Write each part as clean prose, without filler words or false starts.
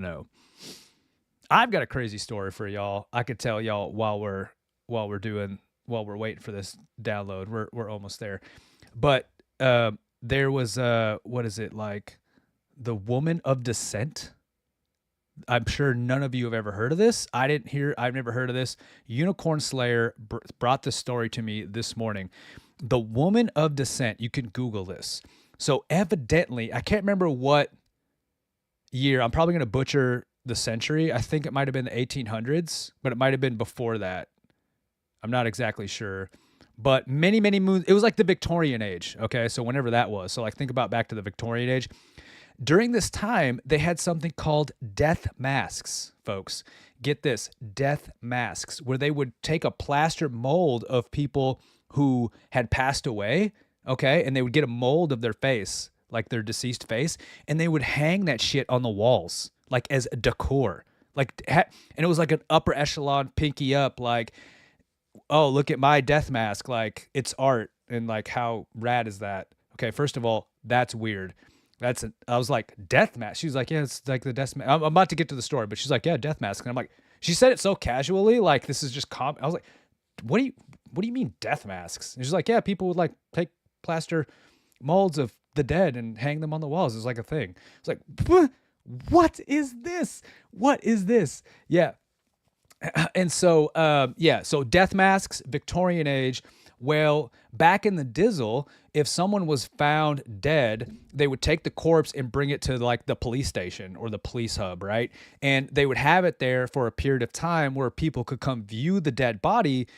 know. I've got a crazy story for y'all. I could tell y'all while we're waiting for this download. We're almost there. But there was what is it like the woman of descent? I'm sure none of you have ever heard of this. I've never heard of this. Unicorn Slayer brought this story to me this morning. The woman of descent, you can Google this. So evidently, I can't remember what year. I'm probably going to butcher the century. I think it might have been the 1800s, but it might have been before that. I'm not exactly sure. But many, many moons, it was like the Victorian age. Okay. So whenever that was. So like think about back to the Victorian age. During this time, they had something called death masks, folks. Get this, death masks, where they would take a plaster mold of people who had passed away, okay, and they would get a mold of their face, like their deceased face, and they would hang that shit on the walls, like as a decor. And it was like an upper echelon pinky up, like, oh, look at my death mask, like it's art, and like how rad is that? Okay, first of all, that's weird. I was like, death mask. She was like, yeah, it's like the death mask. I'm about to get to the story, but she's like, yeah, death mask. And I'm like, she said it so casually, like this is just I was like, what do you mean death masks? And she's like, yeah, people would like take plaster molds of the dead and hang them on the walls. It's like a thing. It's like, what is this? What is this? Yeah. And so, so death masks, Victorian age. Well, back in the Dizzle, if someone was found dead, they would take the corpse and bring it to like the police station or the police hub, right? And they would have it there for a period of time where people could come view the dead body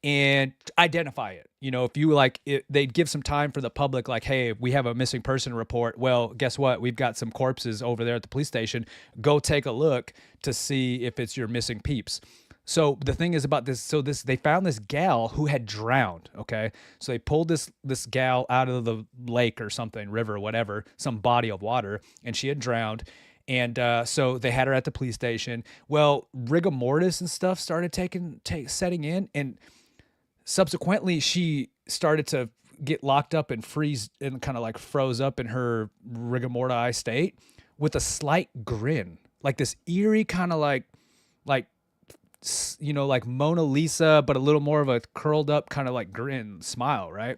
and identify it. You know, if you like, they'd give some time for the public, like, hey, we have a missing person report. Well, guess what? We've got some corpses over there at the police station. Go take a look to see if it's your missing peeps. So the thing is about this, they found this gal who had drowned, okay? So they pulled this gal out of the lake or something, river, whatever, some body of water, and she had drowned. And so they had her at the police station. Well, rigor mortis and stuff started setting in, and subsequently she started to get locked up and freeze and kind of like froze up in her rigor mortis state with a slight grin, like this eerie kind of like like Mona Lisa, but a little more of a curled up kind of like grin smile, right?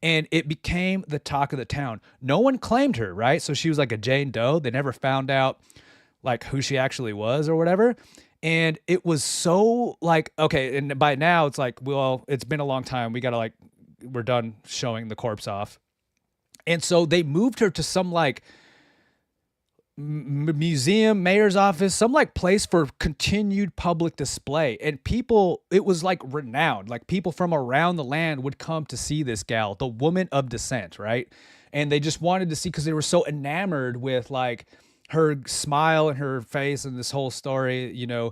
And it became the talk of the town. No one claimed her, right? So she was like a Jane Doe. They never found out like who she actually was or whatever. And it was so like, okay. And by now it's like, well, it's been a long time. We're done showing the corpse off. And so they moved her to some like museum, mayor's office, some like place for continued public display. And people, it was like renowned, like people from around the land would come to see this gal, the woman of descent, right? And they just wanted to see, because they were so enamored with like her smile and her face and this whole story, you know.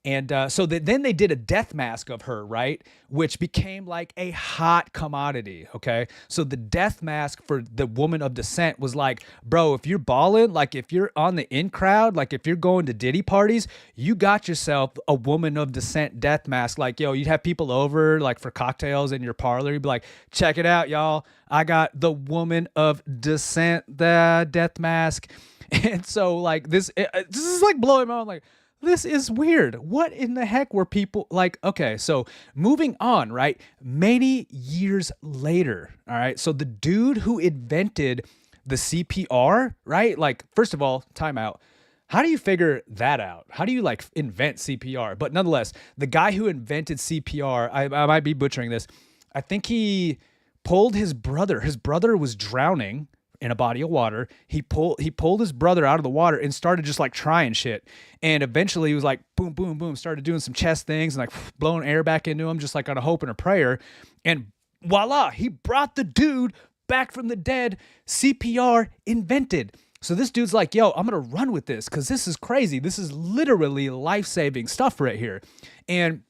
And then they did a death mask of her, right? Which became like a hot commodity, okay? So the death mask for the woman of descent was like, bro, if you're balling, like if you're on the in crowd, like if you're going to Diddy parties, you got yourself a woman of descent death mask. Like, yo, you'd have people over like for cocktails in your parlor. You'd be like, check it out, y'all. I got the woman of descent, the death mask. And so like this is like blowing my mind, like, this is weird. What in the heck were people like? Okay, so moving on, right? Many years later, all right? So the dude who invented the CPR, right? Like, first of all, time out. How do you figure that out? How do you like invent CPR? But nonetheless, the guy who invented CPR, I might be butchering this. I think he pulled his brother. His brother was drowning in a body of water. He pulled his brother out of the water and started just like trying shit. And eventually he was like, boom, boom, boom, started doing some chest things and like blowing air back into him, just like on a hope and a prayer. And voila, he brought the dude back from the dead. CPR invented. So this dude's like, yo, I'm going to run with this because this is crazy. This is literally life-saving stuff right here. And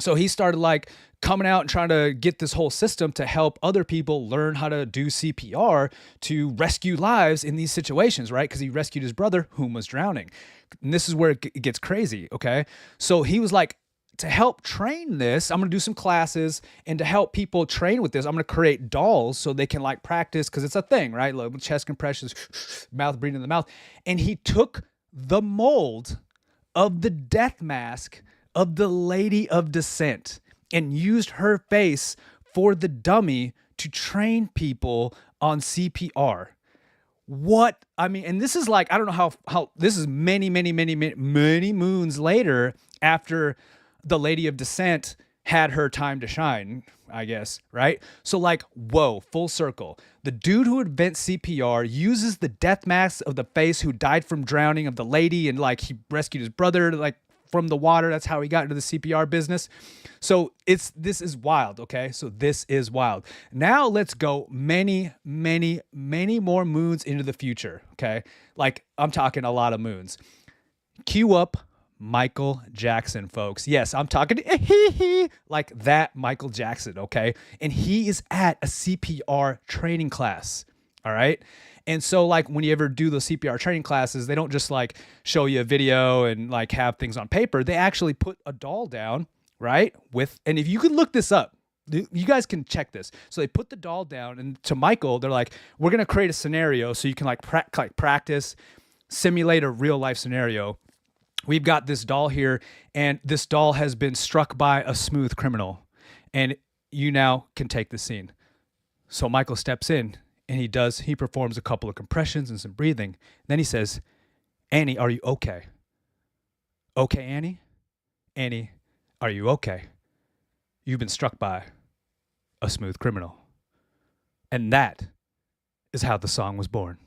so he started like coming out and trying to get this whole system to help other people learn how to do CPR to rescue lives in these situations, right? Because he rescued his brother, whom was drowning. And this is where it gets crazy, okay? So he was like, to help train this, I'm going to do some classes, and to help people train with this, I'm going to create dolls so they can like practice, because it's a thing, right? Like chest compressions, mouth breathing in the mouth. And he took the mold of the death mask of the Lady of Descent and used her face for the dummy to train people on CPR. What I mean, and this is like, I don't know how this is many moons later after the Lady of Descent had her time to shine, I guess, right? So like, whoa, full circle. The dude who invents CPR uses the death mask of the face who died from drowning of the lady, and like he rescued his brother like from the water. That's how he got into the CPR business. So this is wild, okay? So this is wild. Now let's go many more moons into the future, okay? Like I'm talking a lot of moons. Cue up Michael Jackson, folks. Yes, I'm talking like that Michael Jackson, okay? And he is at a CPR training class, all right? And so like when you ever do those CPR training classes, they don't just like show you a video and like have things on paper. They actually put a doll down, right? And if you can look this up, you guys can check this. So they put the doll down, and to Michael, they're like, we're going to create a scenario so you can like practice, simulate a real life scenario. We've got this doll here, and this doll has been struck by a smooth criminal, and you now can take the scene. So Michael steps in, and he performs a couple of compressions and some breathing. Then he says, Annie, are you okay? Okay, Annie? Annie, are you okay? You've been struck by a smooth criminal. And that is how the song was born.